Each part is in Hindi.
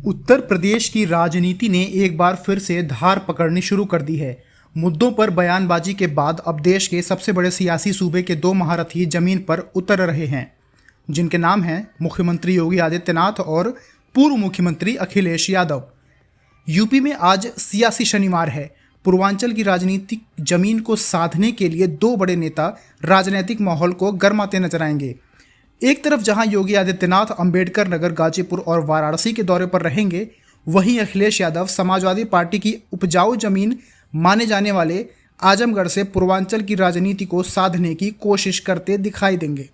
उत्तर प्रदेश की राजनीति ने एक बार फिर से धार पकड़नी शुरू कर दी है। मुद्दों पर बयानबाजी के बाद अब देश के सबसे बड़े सियासी सूबे के दो महारथी जमीन पर उतर रहे हैं, जिनके नाम हैं मुख्यमंत्री योगी आदित्यनाथ और पूर्व मुख्यमंत्री अखिलेश यादव। यूपी में आज सियासी शनिवार है। पूर्वांचल की राजनीतिक जमीन को साधने के लिए दो बड़े नेता राजनीतिक माहौल को गर्माते नजर आएंगे। एक तरफ जहां योगी आदित्यनाथ अंबेडकर नगर, गाजीपुर और वाराणसी के दौरे पर रहेंगे, वहीं अखिलेश यादव समाजवादी पार्टी की उपजाऊ जमीन माने जाने वाले आजमगढ़ से पूर्वांचल की राजनीति को साधने की कोशिश करते दिखाई देंगे।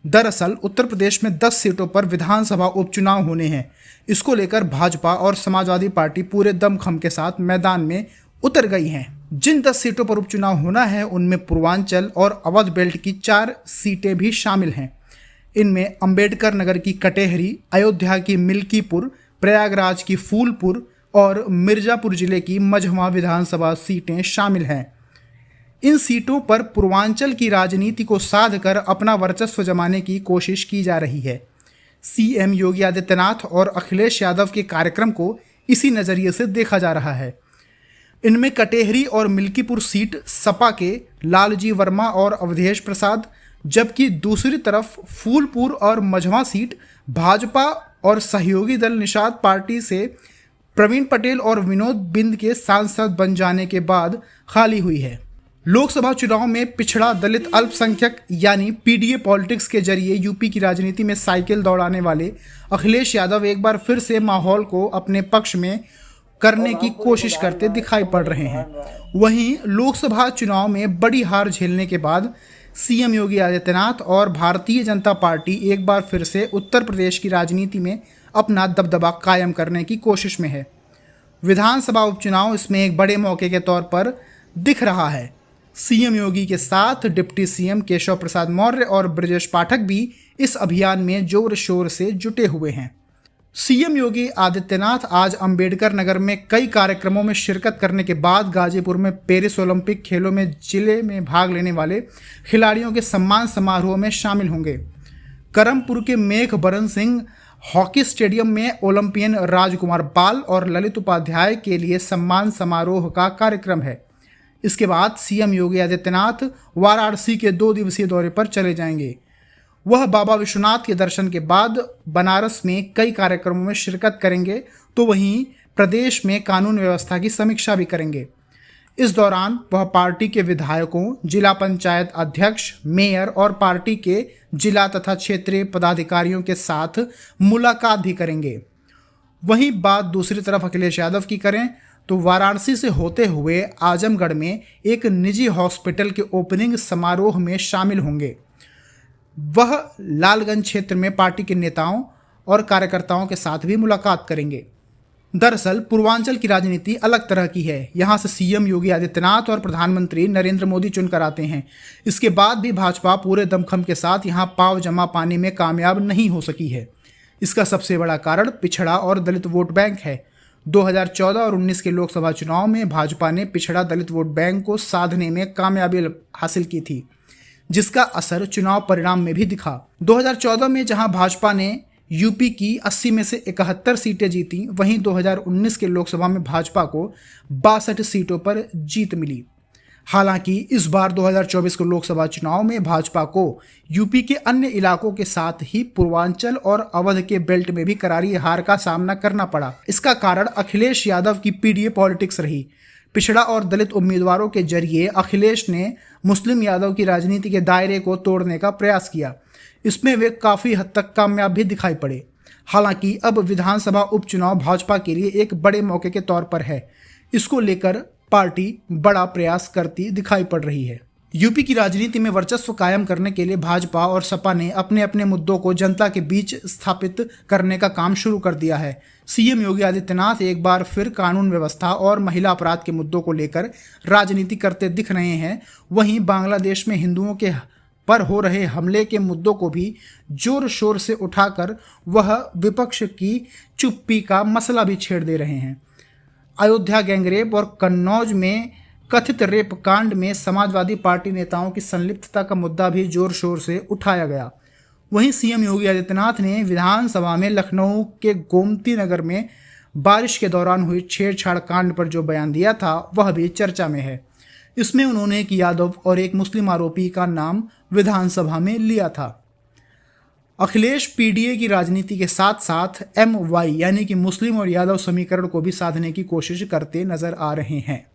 दरअसल उत्तर प्रदेश में 10 सीटों पर विधानसभा उपचुनाव होने हैं। इसको लेकर भाजपा और समाजवादी पार्टी पूरे दमखम के साथ मैदान में उतर गई हैं। जिन 10 सीटों पर उपचुनाव होना है, उनमें पूर्वांचल और अवध बेल्ट की 4 सीटें भी शामिल हैं। इनमें अंबेडकर नगर की कटेहरी, अयोध्या की मिल्कीपुर, प्रयागराज की फूलपुर और मिर्जापुर जिले की मझवा विधानसभा सीटें शामिल हैं। इन सीटों पर पूर्वांचल की राजनीति को साध कर अपना वर्चस्व जमाने की कोशिश की जा रही है। सीएम योगी आदित्यनाथ और अखिलेश यादव के कार्यक्रम को इसी नज़रिए से देखा जा रहा है। इनमें कटेहरी और मिल्कीपुर सीट सपा के लालजी वर्मा और अवधेश प्रसाद, जबकि दूसरी तरफ फूलपुर और मझवा सीट भाजपा और सहयोगी दल निषाद पार्टी से प्रवीण पटेल और विनोद बिंद के सांसद बन जाने के बाद खाली हुई है। लोकसभा चुनाव में पिछड़ा दलित अल्पसंख्यक यानी पीडीए पॉलिटिक्स के जरिए यूपी की राजनीति में साइकिल दौड़ाने वाले अखिलेश यादव एक बार फिर से माहौल को अपने पक्ष में करने की कोशिश करते दिखाई पड़ रहे हैं। वहीं लोकसभा चुनाव में बड़ी हार झेलने के बाद सीएम योगी आदित्यनाथ और भारतीय जनता पार्टी एक बार फिर से उत्तर प्रदेश की राजनीति में अपना दबदबा कायम करने की कोशिश में है। विधानसभा उपचुनाव इसमें एक बड़े मौके के तौर पर दिख रहा है। सीएम योगी के साथ डिप्टी सीएम केशव प्रसाद मौर्य और ब्रजेश पाठक भी इस अभियान में जोर शोर से जुटे हुए हैं। सीएम योगी आदित्यनाथ आज अंबेडकर नगर में कई कार्यक्रमों में शिरकत करने के बाद गाजीपुर में पेरिस ओलंपिक खेलों में जिले में भाग लेने वाले खिलाड़ियों के सम्मान समारोह में शामिल होंगे। करमपुर के मेघ बरन सिंह हॉकी स्टेडियम में ओलंपियन राजकुमार पाल और ललित उपाध्याय के लिए सम्मान समारोह का कार्यक्रम है। इसके बाद सीएम योगी आदित्यनाथ वाराणसी के 2 दिवसीय दौरे पर चले जाएंगे। वह बाबा विश्वनाथ के दर्शन के बाद बनारस में कई कार्यक्रमों में शिरकत करेंगे, तो वहीं प्रदेश में कानून व्यवस्था की समीक्षा भी करेंगे। इस दौरान वह पार्टी के विधायकों, जिला पंचायत अध्यक्ष, मेयर और पार्टी के जिला तथा क्षेत्रीय पदाधिकारियों के साथ मुलाकात भी करेंगे। वहीं बात दूसरी तरफ अखिलेश यादव की करें तो वाराणसी से होते हुए आजमगढ़ में एक निजी हॉस्पिटल के ओपनिंग समारोह में शामिल होंगे। वह लालगंज क्षेत्र में पार्टी के नेताओं और कार्यकर्ताओं के साथ भी मुलाकात करेंगे। दरअसल पूर्वांचल की राजनीति अलग तरह की है। यहाँ से सीएम योगी आदित्यनाथ और प्रधानमंत्री नरेंद्र मोदी चुनकर आते हैं। इसके बाद भी भाजपा पूरे दमखम के साथ यहाँ पाव जमा पाने में कामयाब नहीं हो सकी है। इसका सबसे बड़ा कारण पिछड़ा और दलित वोट बैंक है। 2014 और 19 के लोकसभा चुनाव में भाजपा ने पिछड़ा दलित वोट बैंक को साधने में कामयाबी हासिल की थी, जिसका असर चुनाव परिणाम में भी दिखा। 2014 में जहां भाजपा ने यूपी की 80 में से 71 सीटें जीती, वहीं 2019 के लोकसभा में भाजपा को 62 सीटों पर जीत मिली। हालांकि इस बार 2024 के लोकसभा चुनाव में भाजपा को यूपी के अन्य इलाकों के साथ ही पूर्वांचल और अवध के बेल्ट में भी करारी हार का सामना करना पड़ा। इसका कारण अखिलेश यादव की पीडीए पॉलिटिक्स रही। पिछड़ा और दलित उम्मीदवारों के जरिए अखिलेश ने मुस्लिम यादव की राजनीति के दायरे को तोड़ने का प्रयास किया। इसमें वे काफ़ी हद तक कामयाब भी दिखाई पड़े। हालांकि अब विधानसभा उपचुनाव भाजपा के लिए एक बड़े मौके के तौर पर है। इसको लेकर पार्टी बड़ा प्रयास करती दिखाई पड़ रही है। यूपी की राजनीति में वर्चस्व कायम करने के लिए भाजपा और सपा ने अपने अपने मुद्दों को जनता के बीच स्थापित करने का काम शुरू कर दिया है। सीएम योगी आदित्यनाथ एक बार फिर कानून व्यवस्था और महिला अपराध के मुद्दों को लेकर राजनीति करते दिख रहे हैं। वहीं बांग्लादेश में हिंदुओं के पर हो रहे हमले के मुद्दों को भी जोर शोर से उठाकर वह विपक्ष की चुप्पी का मसला भी छेड़ दे रहे हैं। अयोध्या गैंगरेप और कन्नौज में कथित रेप कांड में समाजवादी पार्टी नेताओं की संलिप्तता का मुद्दा भी जोर शोर से उठाया गया। वहीं सीएम योगी आदित्यनाथ ने विधानसभा में लखनऊ के गोमती नगर में बारिश के दौरान हुई छेड़छाड़ कांड पर जो बयान दिया था वह भी चर्चा में है। इसमें उन्होंने एक यादव और एक मुस्लिम आरोपी का नाम विधानसभा में लिया था। अखिलेश पीडीए की राजनीति के साथ साथ MY यानी कि मुस्लिम और यादव समीकरण को भी साधने की कोशिश करते नजर आ रहे हैं।